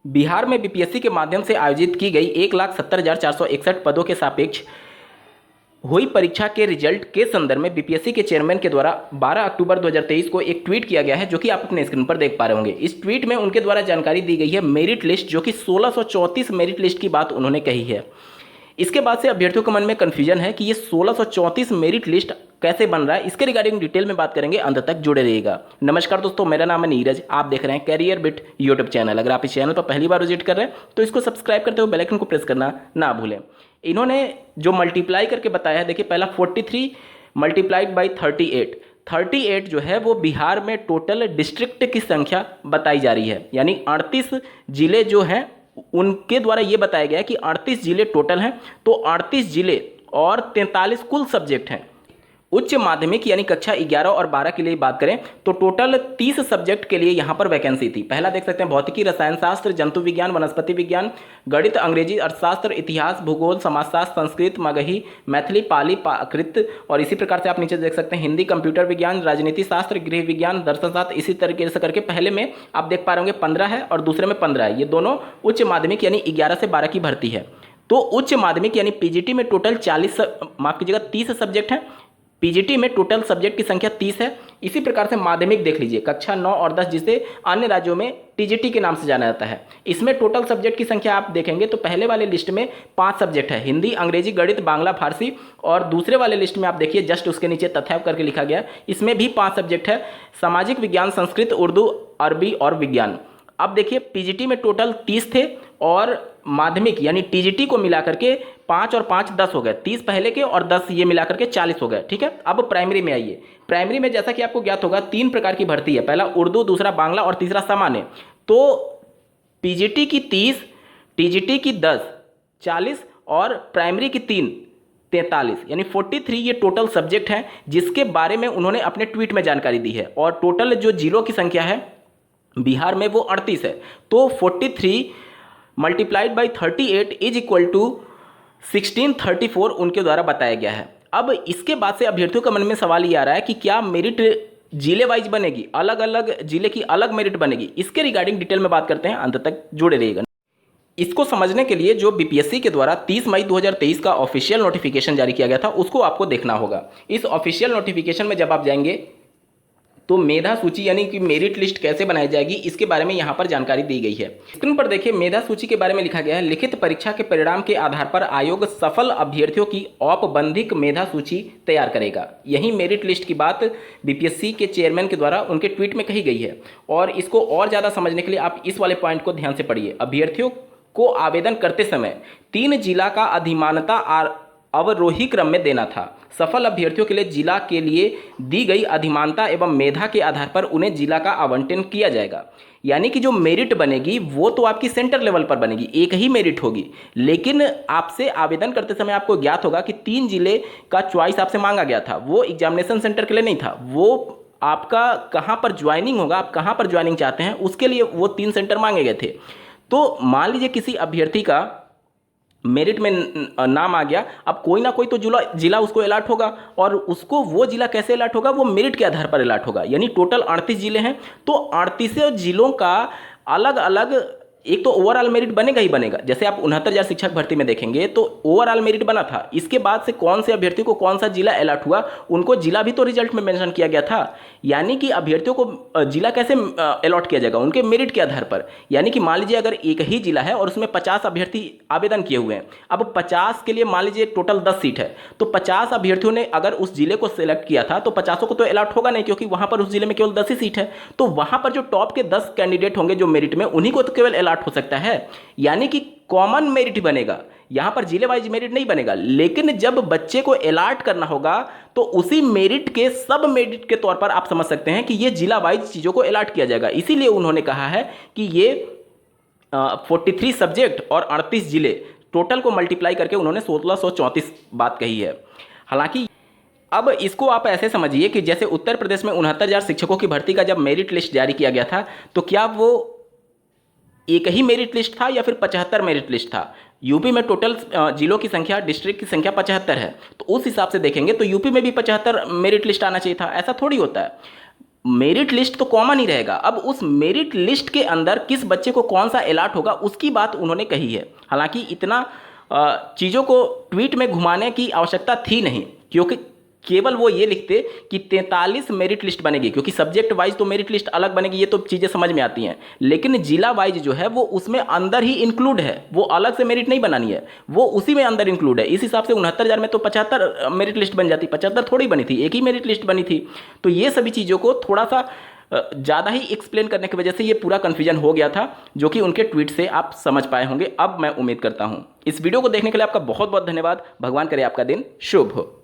बिहार में बीपीएससी के माध्यम से आयोजित की गई 1,70,461 पदों के सापेक्ष हुई परीक्षा के रिजल्ट के संदर्भ में बीपीएससी के चेयरमैन के द्वारा 12 अक्टूबर 2023 को एक ट्वीट किया गया है, जो कि आप अपने स्क्रीन पर देख पा रहे होंगे। इस ट्वीट में उनके द्वारा जानकारी दी गई है मेरिट लिस्ट, जो कि 1634 मेरिट लिस्ट की बात उन्होंने कही है। इसके बाद से अभ्यर्थियों के मन में कन्फ्यूजन है कि ये 1634 मेरिट लिस्ट कैसे बन रहा है। इसके रिगार्डिंग डिटेल में बात करेंगे, अंत तक जुड़े रहिएगा। नमस्कार दोस्तों, मेरा नाम है नीरज, आप देख रहे हैं कैरियर बिट यूट्यूब चैनल। अगर आप इस चैनल पर पहली बार विजिट कर रहे हैं तो इसको सब्सक्राइब करते हुए बेल आइकन को प्रेस करना ना भूलें। इन्होंने जो मल्टीप्लाई करके बताया है, देखिए पहला 43 मल्टीप्लाइड बाई 38 जो है वो बिहार में टोटल डिस्ट्रिक्ट की संख्या बताई जा रही है, यानी 38 जिले जो हैं उनके द्वारा ये बताया गया है कि 38 जिले टोटल हैं। तो 38 जिले और 43 कुल सब्जेक्ट हैं। उच्च माध्यमिक यानी कक्षा 11 और 12 के लिए बात करें तो टोटल 30 सब्जेक्ट के लिए यहाँ पर वैकेंसी थी। पहला देख सकते हैं भौतिकी, रसायन शास्त्र, जंतु विज्ञान, वनस्पति विज्ञान, गणित, अंग्रेजी, अर्थशास्त्र, इतिहास, भूगोल, समाजशास्त्र, संस्कृत, मगही, मैथिली, पाली, प्राकृत, और इसी प्रकार से आप नीचे देख सकते हैं हिंदी, कंप्यूटर विज्ञान, राजनीति शास्त्र, गृह विज्ञान, दर्शन शास्त्र। इसी तरीके से करके पहले में आप देख पा रहे होंगे 15 है और दूसरे में 15 है। ये दोनों उच्च माध्यमिक यानी 11 से 12 की भर्ती है। तो उच्च माध्यमिक यानी पीजीटी में टोटल 30 सब्जेक्ट हैं। पीजीटी में टोटल सब्जेक्ट की संख्या 30 है। इसी प्रकार से माध्यमिक देख लीजिए, कक्षा 9 और 10, जिसे अन्य राज्यों में टीजीटी के नाम से जाना जाता है। इसमें टोटल सब्जेक्ट की संख्या आप देखेंगे तो पहले वाले लिस्ट में 5 सब्जेक्ट है, हिंदी, अंग्रेजी, गणित, बांग्ला, फारसी, और दूसरे वाले लिस्ट में आप देखिए जस्ट उसके नीचे तथ्य करके लिखा गया, इसमें भी 5 सब्जेक्ट है, सामाजिक विज्ञान, संस्कृत, उर्दू, अरबी और विज्ञान। अब देखिए पीजीटी में टोटल 30 थे और माध्यमिक यानी टीजीटी को मिला करके 5 और 5 10 हो गए, 30 पहले के और 10 ये मिला करके 40 हो गए। ठीक है, अब प्राइमरी में आइए। प्राइमरी में जैसा कि आपको ज्ञात होगा 3 प्रकार की भर्ती है, पहला उर्दू, दूसरा बांग्ला और तीसरा सामान्य। तो पीजीटी की 30, टीजीटी की 10 40 और प्राइमरी की 3 43 यानी 43 ये टोटल सब्जेक्ट हैं, जिसके बारे में उन्होंने अपने ट्वीट में जानकारी दी है। और टोटल जो जिलों की संख्या है बिहार में वो 38 है। तो 43 multiplied by 38 is equal to 1634 उनके द्वारा बताया गया है। अब इसके बाद से अभ्यर्थियों के मन में सवाल ये आ रहा है कि क्या मेरिट जिले वाइज बनेगी, अलग अलग जिले की अलग मेरिट बनेगी। इसके रिगार्डिंग डिटेल में बात करते हैं, अंत तक जुड़े रहिएगा। इसको समझने के लिए जो बीपीएससी के द्वारा 30 मई 2023 का ऑफिशियल नोटिफिकेशन जारी किया गया था उसको आपको देखना होगा। इस ऑफिशियल नोटिफिकेशन में जब आप जाएंगे तो मेधा सूची यानी कि मेरिट लिस्ट कैसे बनाई जाएगी इसके बारे में यहाँ पर जानकारी दी गई है। स्क्रीन पर देखिए मेधा सूची के बारे में लिखा गया है, लिखित परीक्षा के परिणाम के आधार पर आयोग सफल अभ्यर्थियों की औपबंधिक मेधा सूची तैयार करेगा। यही मेरिट लिस्ट की बात बीपीएससी के चेयरमैन के द्वारा उनके ट्वीट में कही गई है। और इसको और ज़्यादा समझने के लिए आप इस वाले पॉइंट को ध्यान से पढ़िए। अभ्यर्थियों को आवेदन करते समय 3 जिला का अधिमानता अवरोही क्रम में देना था। सफल अभ्यर्थियों के लिए जिला के लिए दी गई अधिमानता एवं मेधा के आधार पर उन्हें जिला का आवंटन किया जाएगा। यानी कि जो मेरिट बनेगी वो तो आपकी सेंटर लेवल पर बनेगी, एक ही मेरिट होगी, लेकिन आपसे आवेदन करते समय आपको ज्ञात होगा कि 3 जिले का चॉइस आपसे मांगा गया था। वो एग्जामिनेशन सेंटर के लिए नहीं था, वो आपका कहाँ पर ज्वाइनिंग होगा, आप कहाँ पर ज्वाइनिंग चाहते हैं उसके लिए वो 3 सेंटर मांगे गए थे। तो मान लीजिए किसी अभ्यर्थी का मेरिट में नाम आ गया, अब कोई ना कोई तो जिला उसको अलॉट होगा, और उसको वो जिला कैसे अलॉट होगा, वो मेरिट के आधार पर अलॉट होगा। यानी टोटल 38 जिले हैं, तो 38 जिलों का अलग अलग एक तो ओवरऑल मेरिट बनेगा ही बनेगा। जैसे आप 69,000 शिक्षक भर्ती में देखेंगे तो ओवरऑल मेरिट बना था, इसके बाद से कौन से अभ्यर्थी को कौन सा जिला अलॉट हुआ उनको जिला भी तो रिजल्ट में मेंशन किया गया था। यानी कि अभ्यर्थियों को जिला कैसे अलॉट किया जाएगा, उनके मेरिट के आधार पर। यानी कि मान लीजिए अगर एक ही जिला है और उसमें 50 अभ्यर्थी आवेदन किए हुए हैं, अब 50 के लिए मान लीजिए टोटल 10 सीट है, तो 50 अभ्यर्थियों ने अगर उस जिले को सिलेक्ट किया था तो 50 को तो अलॉट होगा नहीं, क्योंकि वहां पर उस जिले में केवल 10 ही सीट है। तो वहां पर जो टॉप के 10 कैंडिडेट होंगे जो मेरिट में, उन्हीं को तो केवल अलॉट हो सकता है। यानी कि कॉमन मेरिट बनेगा, यहां पर जिले वाइज मेरिट नहीं बनेगा। लेकिन जब बच्चे को अलॉट करना होगा तो उसी मेरिट के सब मेरिट के तौर पर आप समझ सकते हैं कि ये जिला वाइज चीजों को अलॉट किया जाएगा। इसीलिए उन्होंने कहा है कि ये 43 सब्जेक्ट और 38 जिले टोटल को मल्टीप्लाई करके उन्होंने 1634 बात कही है। हालांकि अब इसको आप ऐसे समझिए कि जैसे उत्तर प्रदेश में 69,000 शिक्षकों की भर्ती का जब मेरिट लिस्ट जारी किया गया था तो क्या वो एक ही मेरिट लिस्ट था या फिर 75 मेरिट लिस्ट था। यूपी में टोटल जिलों की संख्या, डिस्ट्रिक्ट की संख्या 75 है, तो उस हिसाब से देखेंगे तो यूपी में भी 75 मेरिट लिस्ट आना चाहिए था। ऐसा थोड़ी होता है। मेरिट लिस्ट तो कॉमन ही रहेगा। अब उस मेरिट लिस्ट के अंदर किस बच्चे को कौन सा अलॉट होगा उसकी बात उन्होंने कही है। हालांकि इतना चीज़ों को ट्वीट में घुमाने की आवश्यकता थी नहीं, क्योंकि केवल वो ये लिखते कि 43 मेरिट लिस्ट बनेगी, क्योंकि सब्जेक्ट वाइज तो मेरिट लिस्ट अलग बनेगी, ये तो चीज़ें समझ में आती हैं, लेकिन जिला वाइज जो है वो उसमें अंदर ही इंक्लूड है, वो अलग से मेरिट नहीं बनानी है, वो उसी में अंदर इंक्लूड है। इस हिसाब से 69,000 में तो 75 मेरिट लिस्ट बन जाती, 75 थोड़ी बनी थी, एक ही मेरिट लिस्ट बनी थी। तो ये सभी चीज़ों को थोड़ा सा ज़्यादा ही एक्सप्लेन करने की वजह से ये पूरा कन्फ्यूजन हो गया था, जो कि उनके ट्वीट से आप समझ पाए होंगे, अब मैं उम्मीद करता हूँ। इस वीडियो को देखने के लिए आपका बहुत बहुत धन्यवाद। भगवान करे आपका दिन शुभ हो।